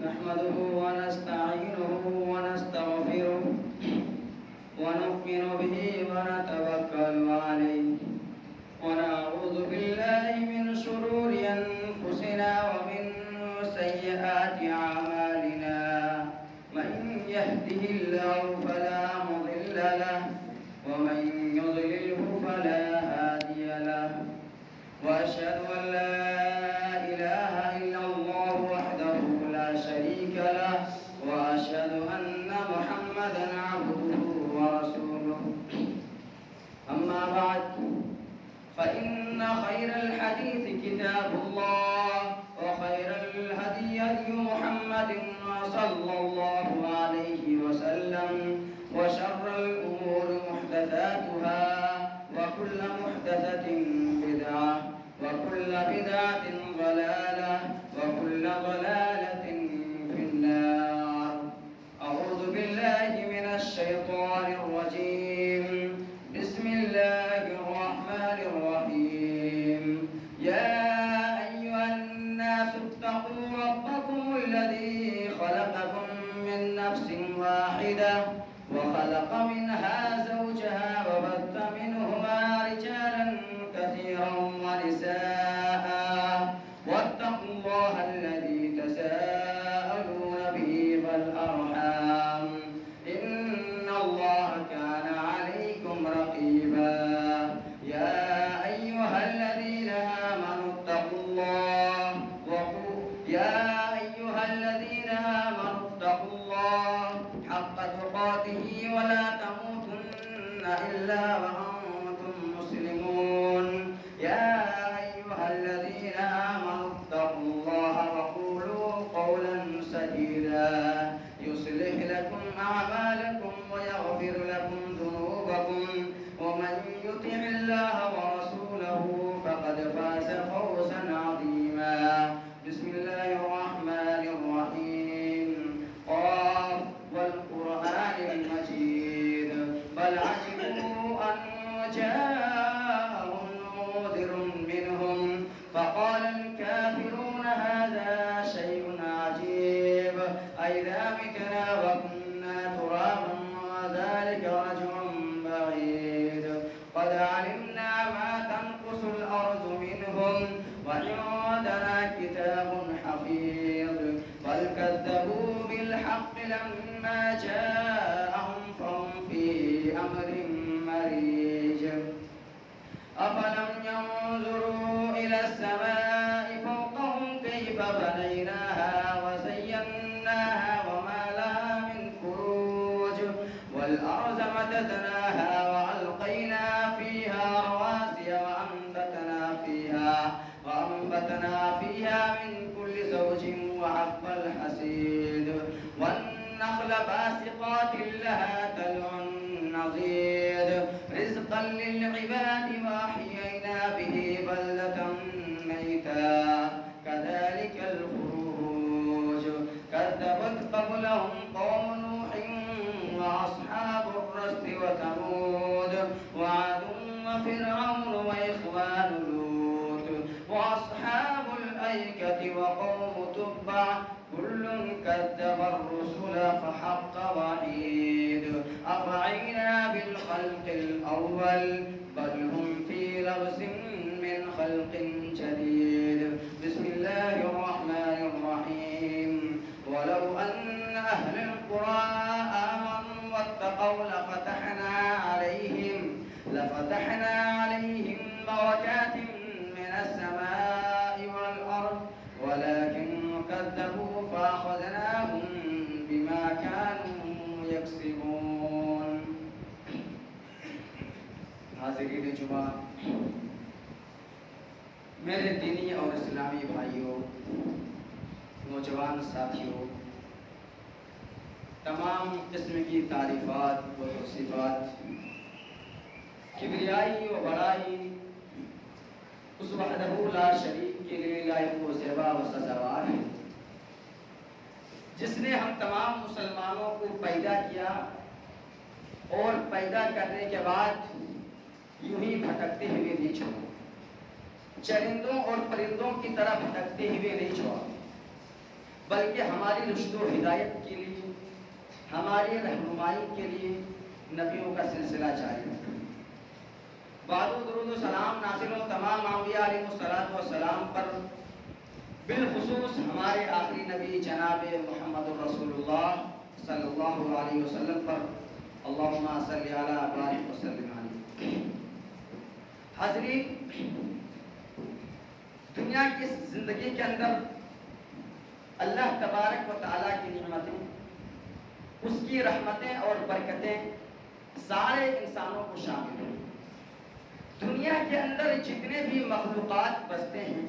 نحمده ونستعينه ونستغفره ونؤمن به ونتوكل عليه ونعوذ بالله من شرور أنفسنا ومن سيئات أعمالنا من يهده الله فلا مضل له ومن يضلله فلا هادي له وأشهد أن لا إله إلا الله وحده لا شريك له وأشهد أن محمدا عبده ورسوله أما بعد فإن خير الحديث كتاب الله وخير الهدي هدي محمد صلى الله عليه وسلم وشر الأمور محدثاتها وكل محدثة بدعة وكل بدعة ضلالة وكل ضلالة في النار. أعوذ بالله من الشيطان الرجيم. بسم الله الرحمن الرحيم. يا أيها الناس اتقوا ربكم الذي خلقكم من نفس واحدة وخلق منها زوجها وبث منهما رجالا كثيرا ونساء واتقوا الله الذي تساءلون به والأرحام إن الله كان عليكم رقيبا. يا أيها الذين آمنوا اتقوا الله حق تقاته ولا تموتن إلا وأنتم مسلمون. يا أيها الذين آمنوا اتقوا الله وقولوا قولا سديدا يصلح لكم أعمالكم ويغفر لكم ذنوبكم ومن يطع الله ورسوله فقد فاز فوزا عظيما. بسم الله الرحمن الرحيم. قاف والقرآن المجيد بل عجبوا أن جاءهم منذر منهم فقال الكافرون هذا شيء عجيب أئذا متنا وكنا ترابا وذلك رجع بعيد قد علمنا ما تنقص الأرض منهم وعندنا كتاب حفيظ بل كذبوا بالحق لما جاءهم فهم في أمر مريج. أفلم ينظروا إلى السماء فوقهم كيف بنيناها وزيناها وما لها من فروج والأرض مددناها وألقينا فيها رواسي وأنبتنا فيها من كل زوج وحب الحسيد والنخل باسقات لها طلع نضيد رزقا للعباد وأحيينا به بلدة ميتا كذلك الخروج كذبت قبلهم قوم نوح وأصحاب الرس وثمود وعاد وفرعون وإخوان لوط وأصحاب الأيكة وقوم تبع كل كذب الرسل فحق وعيد أفعينا بالخلق الأول بل هم في لبس من خلق جديد. بسم الله الرحمن الرحيم. ولو أن أهل القرى آمنوا واتقوا لفتحنا عليهم بركات من السماء والأرض ولكن كذبوا فأخذناهم بما كانوا يكسبون. حاضرین جمعہ، میرے دینی اور اسلامی بھائیوں، نوجوان ساتھیوں، تمام قسم کی تعریفات و توصیفات کبریائی و بڑائی اس وحدہ لا شریک کے لیے لائق و زیبا و سزاوار ہے جس نے ہم تمام مسلمانوں کو پیدا کیا اور پیدا کرنے کے بعد یوں ہی بھٹکتے ہوئے نہیں چھوڑا، چرندوں اور پرندوں کی طرح بھٹکتے ہوئے نہیں چھوڑا، بلکہ ہماری رشد و ہدایت کے لیے، ہماری رہنمائی کے لیے نبیوں کا سلسلہ جاری ہے۔ بعد و درود و سلام نازل ہو تمام انبیاء علیہ الصلوۃ والسلام پر، بالخصوص ہمارے آخری نبی جناب محمد رسول اللہ صلی اللہ علیہ وسلم پر، اللہم صلی علی بارک وسلم علیہ۔ حاضرین، دنیا کی زندگی کے اندر اللہ تبارک و تعالیٰ کی نعمتیں، اس کی رحمتیں اور برکتیں سارے انسانوں کو شامل ہیں۔ دنیا کے اندر جتنے بھی مخلوقات بستے ہیں،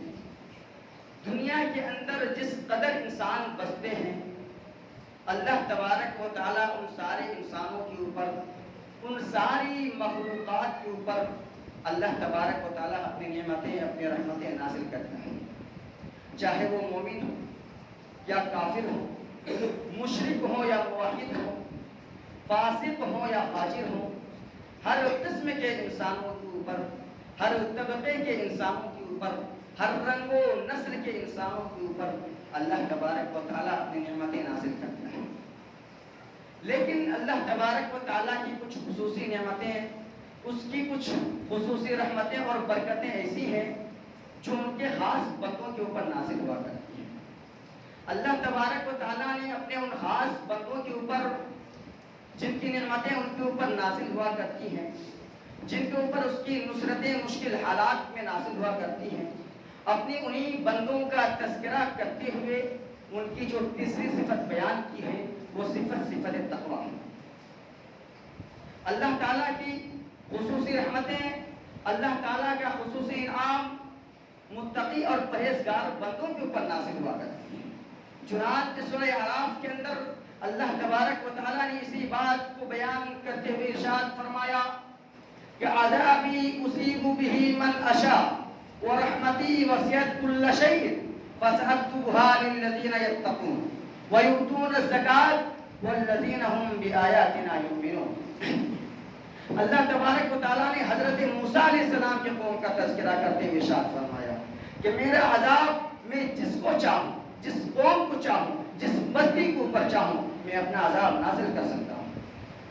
دنیا کے اندر جس قدر انسان بستے ہیں، اللہ تبارک و تعالیٰ ان سارے انسانوں کے اوپر، ان ساری مخلوقات کے اوپر اللہ تبارک و تعالیٰ اپنی نعمتیں، اپنی رحمتیں نازل کرتا ہے، چاہے وہ مومن ہو یا کافر ہو، مشرک ہو یا موحد ہو، فاسق ہو یا فاجر ہو، ہر قسم کے انسانوں کے اوپر، ہر طبقے کے انسانوں کے اوپر، ہر رنگ و نسل کے انسانوں کے اوپر اللہ تبارک و تعالیٰ اپنی نعمتیں نازل کرتا ہے۔ لیکن اللہ تبارک و تعالیٰ کی کچھ خصوصی نعمتیں، اس کی کچھ خصوصی رحمتیں اور برکتیں ایسی ہیں جو ان کے خاص بندوں کے اوپر نازل ہوا کرتی ہیں۔ اللہ تبارک و تعالیٰ نے اپنے ان خاص بندوں کے اوپر، جن کی نعمتیں ان کے اوپر نازل ہوا کرتی ہیں، جن کے اوپر اس کی نصرتیں مشکل حالات میں نازل ہوا کرتی ہیں، اپنی انہی بندوں کا تذکرہ کرتے ہوئے ان کی جو تیسری صفت بیان کی ہے وہ صفت تقویٰ ہے۔ اللہ تعالیٰ کی خصوصی رحمتیں، اللہ تعالیٰ کا خصوصی انعام متقی اور پرہیزگار بندوں کے اوپر نازل ہوا کرتی ہے۔ چنانچہ سورہ اعراف کے اندر اللہ تبارک و تعالیٰ نے اسی بات کو بیان کرتے ہوئے ارشاد فرمایا کہ عذابی اصیب بہ من اشاء ورحمتی وسعت کل شیء فسأکتبها للذین یتقون ویؤتون الزکاۃ والذین هم بآیاتنا یؤمنون۔ اللہ تبارک و تعالیٰ نے حضرت موسیٰ علیہ السلام کے قوم کا تذکرہ کرتے ہوئے ارشاد فرمایا کہ میرا عذاب میں جس کو چاہوں، جس قوم کو چاہوں، جس بستی کے اوپر چاہوں، میں اپنا عذاب نازل کر سکتا ہوں،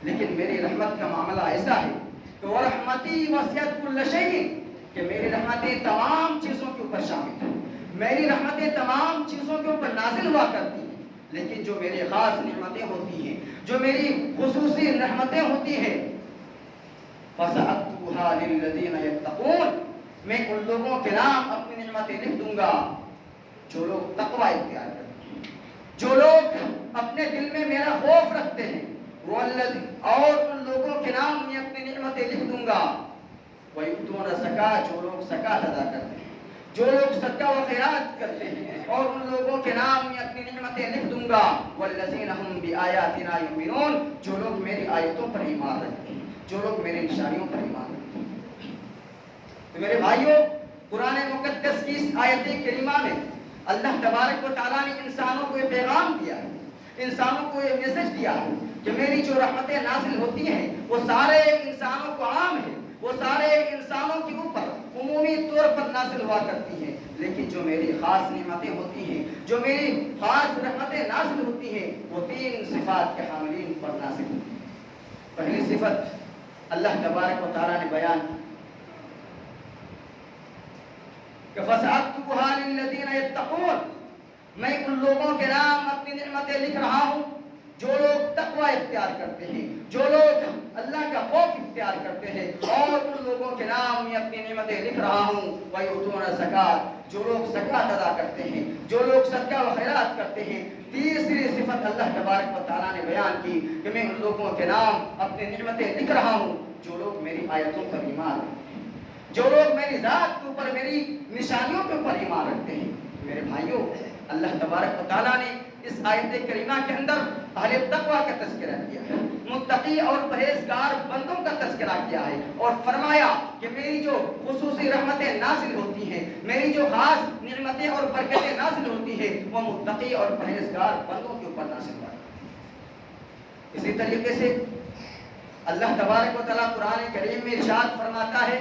لیکن میری رحمت کا معاملہ ایسا ہے کہ وَرَحْمَتِي وَسِعَتْ كُلَّ شَيْءٍ، کہ میری رحمتیں تمام چیزوں کے اوپر شامل ہیں، میری رحمتیں تمام چیزوں کے اوپر نازل ہوا کرتی ہیں، لیکن جو میری خاص نعمتیں ہوتی ہیں، جو میری خصوصی رحمتیں ہوتی ہیں، فَسَأَكْتُبُهَا لِلَّذِينَ يَتَّقُونَ، میں ان لوگوں کے نام اپنی نعمتیں لکھ دوں گا جو لوگ تقوی اختیار کرتے ہیں، جو لوگ اپنے دل میں میرا خوف رکھتے ہیں، اور ان لوگوں کے نام میں اپنی نعمتیں لکھ دوں گا۔ وَيُؤْتُونَ الزَّكَاةَ، جو لوگ زکوٰۃ ادا کرتے ہیں، جو لوگ صدقہ و خیرات کرتے ہیں، اور ان لوگوں کے نام میں اپنی نعمتیں لکھ دوں گا۔ وَالَّذِينَ هُمْ بِآيَاتِنَا يُؤْمِنُونَ، جو لوگ میری آیتوں پر ایمان رکھتے ہیں، جو لوگ میری نشانیوں پر ایمان رکھتے ہیں۔ تو میرے بھائیوں، قرآن مقدس کی اس آیت کریمہ میں اللہ تبارک و تعالیٰ نے انسانوں کو یہ پیغام دیا ہے، انسانوں کو یہ میسج دیا ہے کہ میری جو رحمتیں نازل ہوتی ہیں وہ سارے انسانوں کو عام ہیں، وہ سارے انسانوں کے اوپر عمومی طور پر نازل ہوا کرتی ہیں، لیکن جو میری خاص نعمتیں ہوتی ہیں، جو میری خاص رحمتیں نازل ہوتی ہیں، وہ تین صفات کے حاملین پر نازل ہوتی ہیں۔ پہلی صفت اللہ تبارک و تعالیٰ نے بیان کی کہ فَسَأَكْتُبُهَا لِلَّذِينَ يَتَّقُونَ، میں ان لوگوں کے نام اپنی نعمتیں لکھ رہا ہوں جو لوگ تقوی اختیار کرتے ہیں، جو لوگ اللہ کا خوف اختیار کرتے ہیں، اور ان لوگوں کے نام میں اپنی نعمتیں لکھ رہا ہوں۔ وَيُؤْتُونَ الزَّكَاةَ، جو لوگ زکوٰۃ ادا کرتے ہیں، جو لوگ صدقہ و خیرات کرتے ہیں۔ تیسری صفت اللہ تبارک و تعالیٰ نے بیان کی کہ میں ان لوگوں کے نام اپنی نعمتیں لکھ رہا ہوں جو لوگ میری آیتوں پر ایمان رکھتے ہیں، جو لوگ میری ذات کے اوپر، میری نشانیوں کے اوپر ایمان رکھتے ہیں۔ میرے بھائیوں، اللہ تبارک و تعالیٰ نے اس آیت کریمہ کے اندر اہل تقوی کا تذکرہ کیا ہے، متقی اور پرہیزگار بندوں کا تذکرہ کیا ہے، اور فرمایا کہ میری جو خصوصی رحمتیں نازل ہوتی ہیں، میری جو خاص نعمتیں اور برکتیں نازل ہوتی ہیں، وہ متقی اور پرہیزگار بندوں کے اوپر نازل ہوتی ہیں۔ اسی طریقے سے اللہ تبارک و تعالیٰ قرآن کریم میں ارشاد فرماتا ہے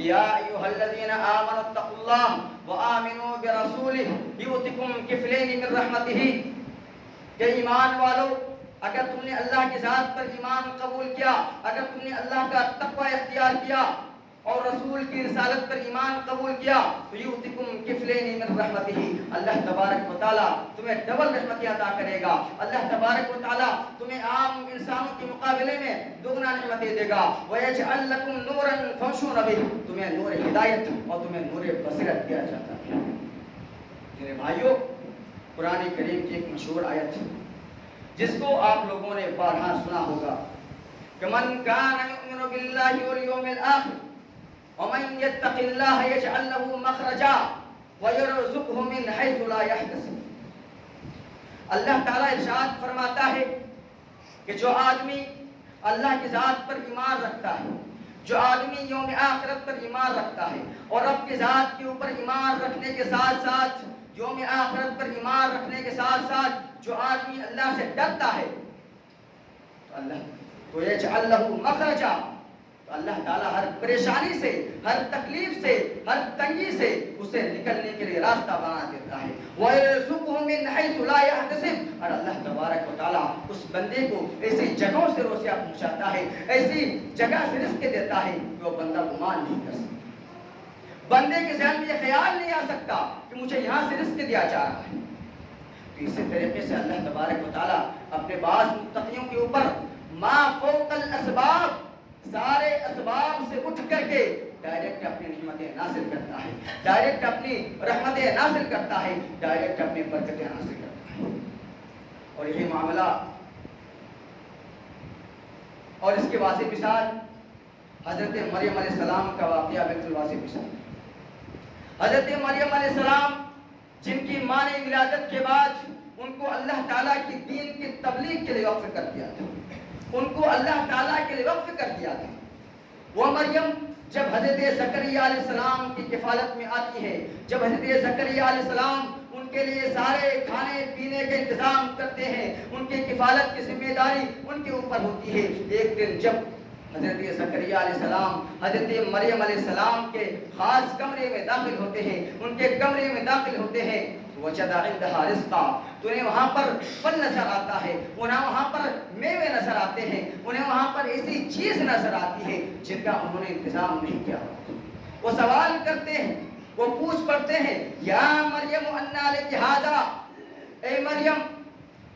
یا ایھا الذین آمنوا اتقوا اللہ وآمنوا برسولہ یؤتکم کفلین من رحمتہ، کہ ایمان والو اگر تم نے اللہ کی ذات پر ایمان قبول کیا، اگر تم نے اللہ کا تقوی اختیار کیا اور رسول کی رسالت پر ایمان قبول کیا تو یؤتکم کفلین من رحمتہ، اللہ تبارک و تعالی تمہیں ڈبل رحمتیں عطا کرے گا۔ اللہ تبارک و تعالی تمہیں عام انسانوں کے مقابلے میں دگنا نعمتیں دے گا۔ ویجعل لکم نورا فامشوا بہ، تمہیں نور ہدایت اور تمہیں نور بصیرت دیا جاتا ہے۔ میرے بھائیو، قرآن کریم کی ایک مشہور آیت ہے جس کو آپ لوگوں نے بارہا سنا ہوگا کہ من کان یؤمن باللہ والیوم الآخر ومن یتق اللہ یجعل لہ مخرجا ویرزقہ من حیث لا یحتسب۔ اللہ تعالیٰ ارشاد فرماتا ہے کہ جو آدمی اللہ کی ذات پر ایمان رکھتا ہے، جو آدمی یوم آخرت پر ایمان رکھتا ہے اور رب کی ذات کے اوپر ایمان رکھنے کے ساتھ ساتھ، یوم آخرت پر ایمان رکھنے کے ساتھ ساتھ جو آدمی اللہ سے ڈرتا ہے تو اللہ تو یجعل لہ مخرجا، تو اللہ تعالیٰ ہر پریشانی سے، ہر تکلیف سے، ہر تنگی سے اسے نکلنے کے لیے راستہ بنا دیتا ہے۔ وَيَرْزُقْهُ مِنْ حَيْثُ لَا يَحْتَسِبُ، اور اللہ تبارک و تعالیٰ اس بندے کو ایسی جگہوں سے روزیاں پہنچاتا ہے، ایسی جگہ سے رزق دیتا ہے کہ وہ بندہ گمان نہیں کر سکتا۔ بندے کے ذہن میں یہ خیال نہیں آ سکتا کہ مجھے یہاں سے رزق دیا جا رہا ہے۔ تو اسی طریقے سے اللہ تبارک و تعالیٰ اپنے بعض متقیوں کے اوپر ما فوق الاسباب، سارے اسباب سے اٹھ کر کے ڈائریکٹ اپنی نعمتیں نازل کرتا ہے، ڈائریکٹ اپنی رحمتیں نازل کرتا ہے، ڈائریکٹ اپنی برکتیں نازل کرتا ہے۔ اور یہی معاملہ اور اس کی واضح مثال حضرت مریم علیہ السلام کا واقعہ بالکل واضح مثال۔ حضرت مریم علیہ السلام جن کی ماں نے ولادت کے بعد ان کو اللہ تعالیٰ کی دین کی تبلیغ کے لیے وقف کر دیا تھا، ان کو اللہ تعالیٰ کے لیے وقف کر دیا تھا۔ وہ مریم جب حضرت زکریا علیہ السلام کی کفالت میں آتی ہے، جب حضرت زکریا علیہ السلام ان کے لیے سارے کھانے پینے کا انتظام کرتے ہیں، ان کی کفالت کی ذمہ داری ان کے اوپر ہوتی ہے، ایک دن جب حضرت زکریا علیہ السلام حضرت مریم علیہ السلام کے خاص کمرے میں داخل ہوتے ہیں، ان کے کمرے میں داخل ہوتے ہیں، وجد عندها رزقا، تو انہیں وہاں پر پھل نظر آتا ہے، انہیں وہاں پر میوے نظر آتے ہیں، انہیں وہاں پر ایسی چیز نظر آتی ہے جن کا انہوں نے انتظام نہیں کیا۔ وہ سوال کرتے ہیں، وہ پوچھ پڑھتے ہیں، یا مریم انا لک ھذا، اے مریم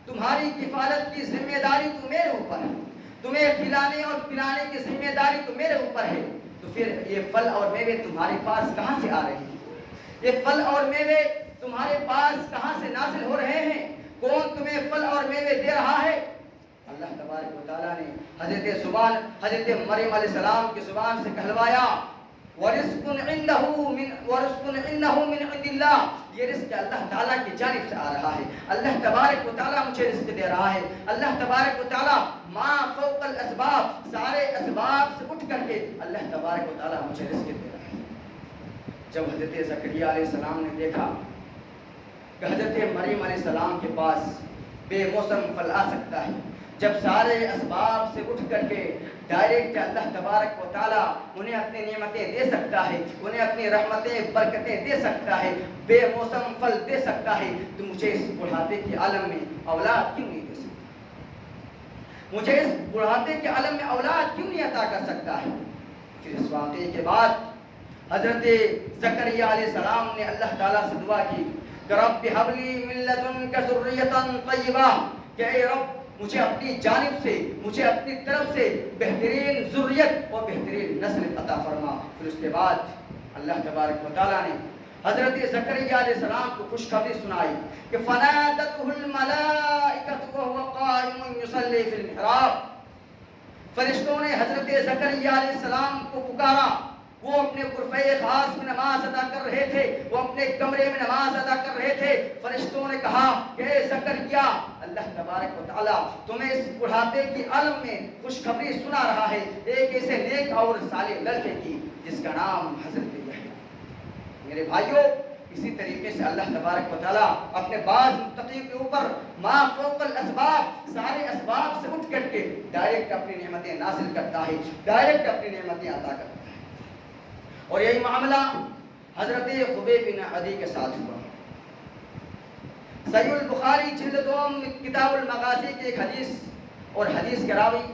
تمہاری کفالت کی ذمہ داری تو میرے اوپر ہے، تمہیں کھلانے اور پلانے کی ذمہ داری تو میرے اوپر ہے، تو پھر یہ پھل اور میوے تمہارے پاس کہاں سے آ رہے ہیں؟ یہ پھل اور میوے تمہارے پاس کہاں سے نازل ہو رہے ہیں؟ کون تمہیں پھل اور میوے دے رہا ہے؟ اللہ تبارک و تعالیٰ نے حضرت مریم علیہ السلام کی زبان سے کہلوایا، وَرِزْقٌ عِنْدَهُ مِنْ عِنْدِ اللَّهِ، یہ رزق اللہ تعالیٰ کی جانب سے آ رہا ہے، اللہ تبارک و تعالیٰ مجھے رزق دے رہا ہے۔ اللہ تبارک و تعالیٰ ما فوق الاسباب، سارے اسباب سے اٹھ کر کے اللہ تبارک و تعالیٰ مجھے رزق دے رہا ہے۔ جب حضرت زکریا علیہ السلام نے دیکھا کہ حضرت مریم علیہ السلام کے پاس بے موسم پھل آ سکتا ہے، جب سارے اسباب سے اٹھ کر کے ڈائریکٹ اللہ تبارک و تعالیٰ انہیں اپنی نعمتیں دے سکتا ہے، انہیں اپنی رحمتیں برکتیں دے سکتا ہے، بے موسم پھل دے سکتا ہے، تو مجھے اس بڑھاپے کے عالم میں اولاد کیوں نہیں دے سکتا؟ مجھے اس بڑھاپے کے عالم میں اولاد کیوں نہیں عطا کر سکتا ہے؟ پھر اس واقعے کے بعد حضرت زکریا علیہ السلام نے اللہ تعالیٰ سے دعا کی کہ رب ھب لی من لدنک ذریۃ طیبہ، کہ اے رب مجھے اپنی جانب سے، مجھے اپنی طرف سے بہترین ذریت اور بہترین نسل عطا فرما۔ پھر اس کے بعد اللہ تبارک و تعالیٰ نے حضرت زکریا علیہ السلام کو خوشخبری سنائی کہ فنادتہ الملائکۃ وہو قائم یصلی فی المحراب، فرشتوں نے حضرت زکریا علیہ السلام کو پکارا، وہ اپنے غرفہ خاص میں نماز ادا کر رہے تھے، وہ اپنے کمرے میں نماز ادا کر رہے تھے، فرشتوں نے کہا کہ اے زکریا اللہ تبارک و تعالیٰ تمہیں اس بڑھاپے کی عالم میں خوشخبری سنا رہا ہے ایک ایسے نیک اور صالح لڑکے کی جس کا نام حضرت یحییٰ۔ میرے بھائیوں، اسی طریقے سے اللہ تبارک و تعالیٰ اپنے بعض متقیوں کے اوپر ما فوق الاسباب، سارے اسباب سے اٹھ کر کے ڈائریکٹ اپنی نعمتیں نازل کرتا ہے، ڈائریکٹ اپنی نعمتیں عطا کرتا ہے۔ اور یہی معاملہ حضرت خبیب بن عدی کے ساتھ ہوا۔ صحیح البخاری جلد 2 کتاب المغازی کی ایک حدیث اور حدیث کے راوی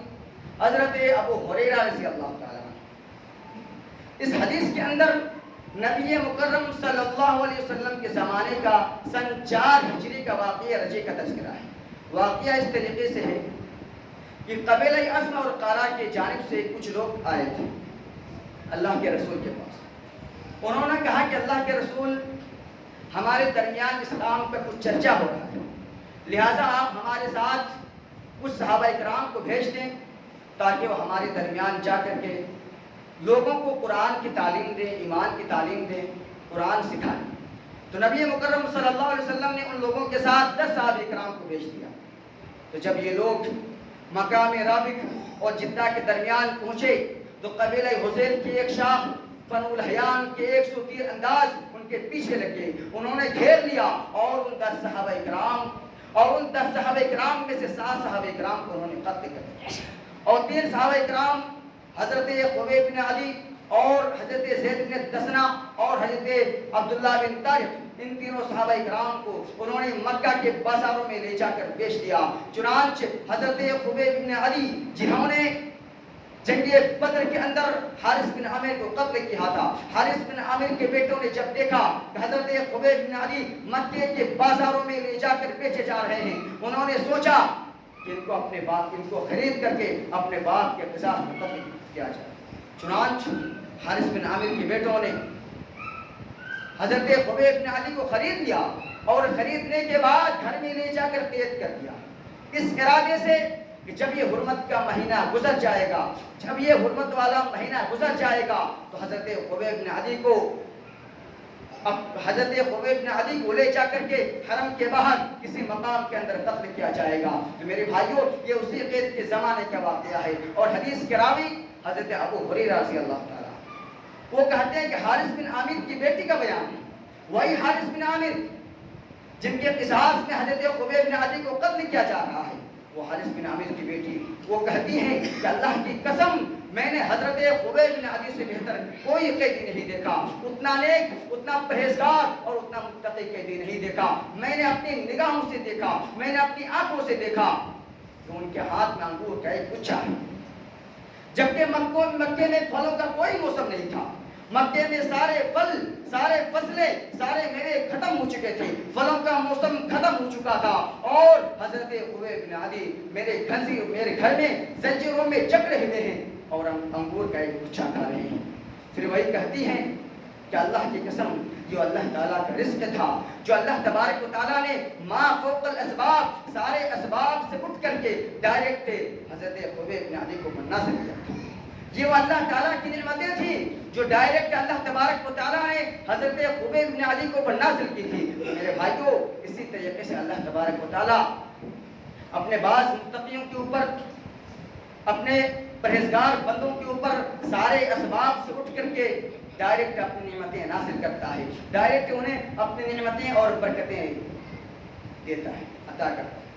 حضرت ابو ہریرہ رضی اللہ تعالیٰ عنہ۔ اس حدیث کے اندر نبی مکرم صلی اللہ علیہ وسلم کے زمانے کا سن 4 ہجری کا واقعہ رجی کا تذکرہ ہے۔ واقعہ اس طریقے سے ہے کہ قبیلہ ازم اور قارا کے جانب سے کچھ لوگ آئے تھے اللہ کے رسول کے پاس۔ انہوں نے کہا کہ اللہ کے رسول، ہمارے درمیان اسلام کا کچھ چرچا ہو رہا ہے، لہٰذا آپ ہمارے ساتھ کچھ صحابہ اکرام کو بھیج دیں تاکہ وہ ہمارے درمیان جا کر کے لوگوں کو قرآن کی تعلیم دیں، ایمان کی تعلیم دیں، قرآن سکھائیں۔ تو نبی مکرم صلی اللہ علیہ وسلم نے ان لوگوں کے ساتھ 10 صحابہ اکرام کو بھیج دیا۔ تو جب یہ لوگ مقام رابغ اور جدہ کے درمیان پہنچے تو قبیلہ حذیل کی ایک شاخ بنو الحیان کے 130 انداز ان کے پیچھے لگے، انہوں نے گھیر لیا اور ان 10 صحابہ اکرام میں سے 7 صحابہ اکرام کو انہوں نے قتل کر دیا، اور 3 صحابہ اکرام حضرت خبیب بن عدی اور حضرت زید بن دسنہ اور حضرت عبداللہ بن طارق، ان تینوں صحابہ اکرام کو انہوں نے مکہ کے بازاروں میں لے جا کر بیچ دیا۔ چنانچہ حضرت خبیب بن عدی جنہوں نے جنگ بدر کے اندر حارث بن عامر کو قتل کیا تھا، حارث بن عامر کے بیٹوں نے جب دیکھا کہ حضرت خبیب بن عدی مکے کے بازاروں میں لے جا کر بیچے جا رہے ہیں، انہوں نے سوچا کہ ان کو خرید کر کے اپنے باپ کے قصاص میں قتل کیا جائے۔ چنانچہ حارث بن عامر کے بیٹوں نے حضرت خبیب بن عدی کو خرید لیا اور خریدنے کے بعد گھر میں لے جا کر قید کر دیا، اس ارادے سے کہ جب یہ حرمت کا مہینہ گزر جائے گا، جب یہ حرمت والا مہینہ گزر جائے گا تو حضرت خبیب بن عدی کو لے جا کر کے حرم کے باہر کسی مقام کے اندر قتل کیا جائے گا۔ تو میرے بھائیوں، یہ اسی قید کے زمانے کا واقعہ ہے، اور حدیث کے راوی حضرت ابو ہریرہ رضی اللہ تعالیٰ وہ کہتے ہیں کہ حارث بن عامر کی بیٹی کا بیان ہے، وہی حارث بن عامر جن کے قصاص میں حضرت خبیب بن عدی کو قتل کیا جا رہا ہے، وہ حارث بن عامر کی بیٹی وہ کہتی ہیں کہ اللہ کی قسم میں نے حضرت خبیب بن عدی سے بہتر کوئی قیدی نہیں دیکھا، اتنا نیک، اتنا پرہیزگار اور اتنا متقی قیدی نہیں دیکھا۔ میں نے اپنی نگاہوں سے دیکھا، میں نے اپنی آنکھوں سے دیکھا کہ ان کے ہاتھ میں انگور کا ایک گچھا ہے، جبکہ مکے میں پھلوں کا کوئی موسم نہیں تھا، مکے میں سارے پھل، سارے فصلیں، سارے میوے ختم ہو چکے تھے، پھلوں کا موسم ختم ہو چکا تھا، اور حضرت خبیب بن عدی میرے گھر میں زنجیروں میں جکڑے ہوئے ہیں اور ہم انگور کا ایک گچھا کھا رہے ہیں۔ پھر وہی کہتی ہیں کہ اللہ کی قسم جو اللہ تعالیٰ کا رزق تھا، جو اللہ تبارک و تعالیٰ نے ما فوق الاسباب، سارے اسباب سے اٹھ کر کے ڈائریکٹ حضرت خبیب بن عدی کو مناظر کیا تھا، یہ وہ اللہ تعالیٰ کی نعمتیں تھیں جو ڈائریکٹ اللہ تبارک و تعالیٰ نے حضرت خبیب بن عدی کو نازل کی تھی۔ میرے بھائیوں، اسی طریقے سے اللہ تبارک و تعالیٰ اپنے بعض متقیوں کے اوپر، اپنے پرہیزگار بندوں کے اوپر سارے اسباب سے اٹھ کر کے ڈائریکٹ اپنی نعمتیں نازل کرتا ہے، ڈائریکٹ انہیں اپنی نعمتیں اور برکتیں دیتا ہے، عطا کرتا ہے۔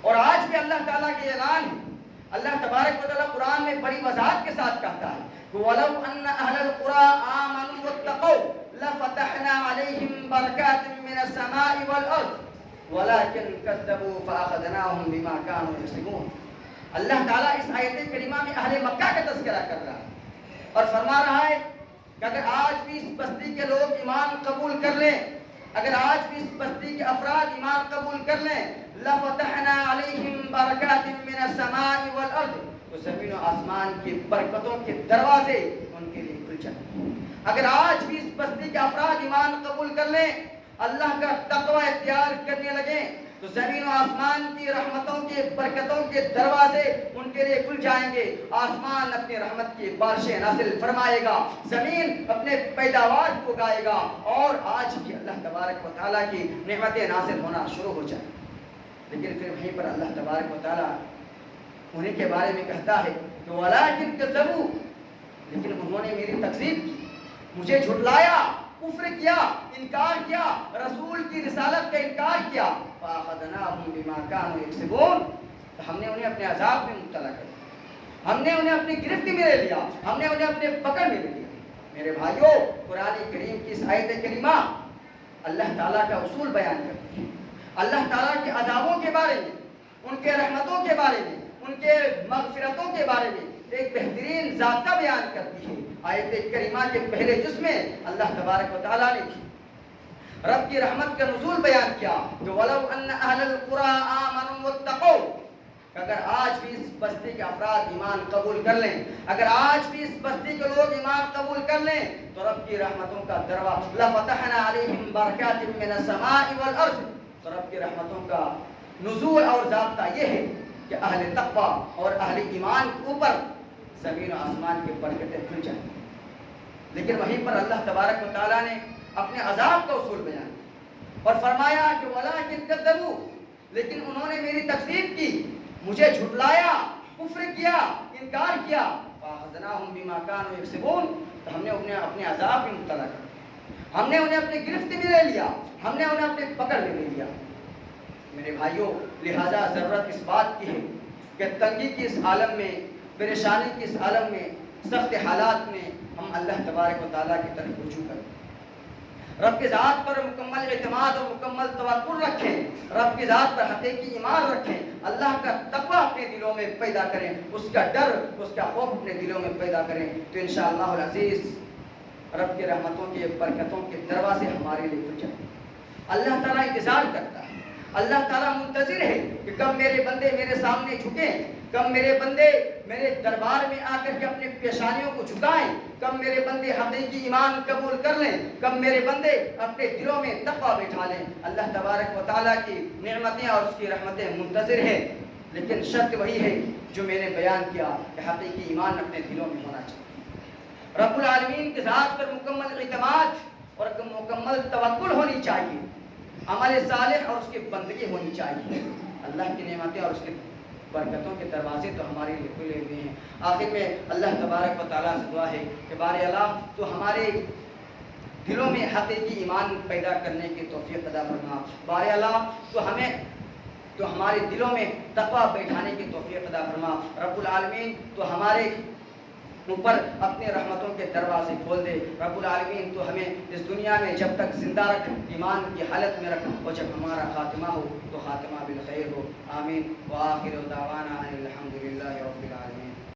اور آج بھی اللہ تعالیٰ کے اعلان ہے، اللہ تبارک و تعالیٰ قرآن میں بڑی وضاحت کے ساتھ کہتا ہے کہ وَلَوْ أَنَّ أَهْلَ الْقُرَىٰ آمَنُوا وَاتَّقَوْا لَفَتَحْنَا عَلَيْهِمْ بَرَكَاتٍ مِّنَ السَّمَاءِ وَالْأَرْضِ وَلَٰكِنْ كَذَّبُوا فَأَخَذْنَاهُمْ بِمَا كَانُوا يَكْسِبُونَ۔ اللہ تعالیٰ اس آیت کریمہ میں اہل مکہ کا تذکرہ کر رہا ہے اور فرما رہا ہے کہ اگر آج بھی اس بستی کے لوگ ایمان قبول کر لیں، اگر آج بھی اس بستی کے افراد ایمان قبول کر لیں، لَفَتَحْنَا عَلَيْهِمْ بَرَكَاتٍ مِّنَ السَّمَاءِ وَالْأَرْضِ، تو زمین و آسمان کے برکتوں کے دروازے ان کے لیے کھل جائیں۔ اگر آج بھی اس بستی کے افراد ایمان قبول کر لیں، اللہ کا تقوی اختیار کرنے لگیں، تو زمین و آسمان کی رحمتوں کے برکتوں کے دروازے ان کے لیے کھل جائیں گے، آسمان اپنی رحمت کی بارشیں نازل فرمائے گا، زمین اپنے پیداوار کو اگائے گا، اور آج بھی اللہ تبارک و تعالیٰ کی نعمتیں نازل ہونا شروع ہو جائیں۔ لیکن پھر وہیں پر اللہ تبارک و تعالیٰ انہیں کے بارے میں کہتا ہے کہ وَلَٰكِنْ كَذَّبُوا، لیکن انہوں نے میری تکذیب کی، مجھے جھٹلایا، کفر کیا، انکار کیا، رسول کی رسالت کا انکار کیا، فَأَخَذْنَاهُمْ بِمَا كَانُوا يَكْسِبُونَ، تو ہم نے انہیں اپنے عذاب میں مبتلا کر دیا، ہم نے انہیں اپنی گرفت میں لے لیا، ہم نے انہیں اپنے پکڑ میں لے لیا۔ میرے بھائیوں، قرآن کریم کی اس آیت کریمہ اللہ تعالیٰ کا اصول بیان کرتی ہے، اللہ تعالیٰ کے عذابوں کے بارے میں، ان کے رحمتوں کے بارے میں، ان کے مغفرتوں کے بارے میں ایک بہترین ضابطہ بیان کرتی ہے۔ آیت کریمہ کے پہلے جز میں اللہ تبارک و تعالیٰ نے رب کی رحمت کا نزول بیان کیا کہ وَلَوْ أَنَّ أَهْلَ الْقُرَىٰ آمَنُوا وَاتَّقَوْا، اگر آج بھی اس بستی کے افراد ایمان قبول کر لیں، اگر آج بھی اس بستی کے لوگ ایمان قبول کر لیں تو رب کی رحمتوں کا دروازہ لَفَتَحْنَا عَلَيْهِمْ بَرَكَاتٍ مِّنَ السَّمَاءِ وَالْأَرْضِ، تو رب کی رحمتوں کا نزول اور ضابطہ یہ ہے کہ اہل تقویٰ اور اہل ایمان کے اوپر زمین و آسمان کی برکتیں کھل جائیں۔ لیکن وہیں پر اللہ تبارک و تعالیٰ نے اپنے عذاب کا اصول بیان اور فرمایا کہ وَلَٰكِن كَذَّبُوا، لیکن انہوں نے میری تکذیب کی، مجھے جھٹلایا، کفر کیا، انکار کیا، فَأَخَذْنَاهُمْ بِمَا كَانُوا يَكْسِبُونَ، تو ہم نے انہیں اپنے عذاب میں مبتلا کر دیا، ہم نے انہیں اپنی گرفت میں لے لیا، ہم نے انہیں اپنے پکڑ میں لے لیا۔ میرے بھائیوں، لہٰذا ضرورت اس بات کی ہے کہ تنگی کی اس عالم میں، پریشانی کی اس عالم میں، سخت حالات میں ہم اللہ تبارک و تعالیٰ کی طرف رجوع کریں، رب کی ذات پر مکمل اعتماد اور مکمل توکل رکھیں، رب کی ذات پر حقیقی ایمان رکھیں، اللہ کا تقویٰ اپنے دلوں میں پیدا کریں، اس کا ڈر، اس کا خوف اپنے دلوں میں پیدا کریں، تو انشاءاللہ العزیز رب کی رحمتوں کے برکتوں کے دروازے ہمارے لیے کھل جائیں۔ اللہ تعالیٰ انتظار کرتا ہے، اللہ تعالیٰ منتظر ہے کہ کب میرے بندے میرے سامنے جھکیں، کب میرے بندے میرے دربار میں آ کر کے اپنی پیشانیوں کو جھکائیں، کب میرے بندے حقیقی ایمان قبول کر لیں، کب میرے بندے اپنے دلوں میں تقویٰ بٹھا لیں۔ اللہ تبارک و تعالیٰ کی نعمتیں اور اس کی رحمتیں منتظر ہیں، لیکن شرط وہی ہے جو میں نے بیان کیا کہ حقیقی ایمان اپنے دلوں میں ہونا چاہیے، رب العالمین کی ذات پر مکمل اعتماد اور مکمل توکل ہونی چاہیے، عمل صالح اور اس کی بندگی ہونی چاہیے۔ اللہ کی نعمتیں اور اس کے برکتوں کے دروازے تو ہمارے لیے کھلے ہوئے ہیں۔ آخر میں اللہ تبارک و تعالیٰ سے دعا ہے کہ بار اللہ تو ہمارے دلوں میں حقیقی ایمان پیدا کرنے کی توفیق عطا فرما، بار اللہ تو ہمارے دلوں میں تقویٰ بیٹھانے کی توفیق عطا فرما، رب العالمین تو ہمارے اوپر اپنے رحمتوں کے دروازے کھول دے، رب العالمین تو ہمیں اس دنیا میں جب تک زندہ رکھ، ایمان کی حالت میں رکھ، اور جب ہمارا خاتمہ ہو تو خاتمہ بالخیر ہو، آمین۔ وآخر دعوانا ان الحمد للہ رب العالمین۔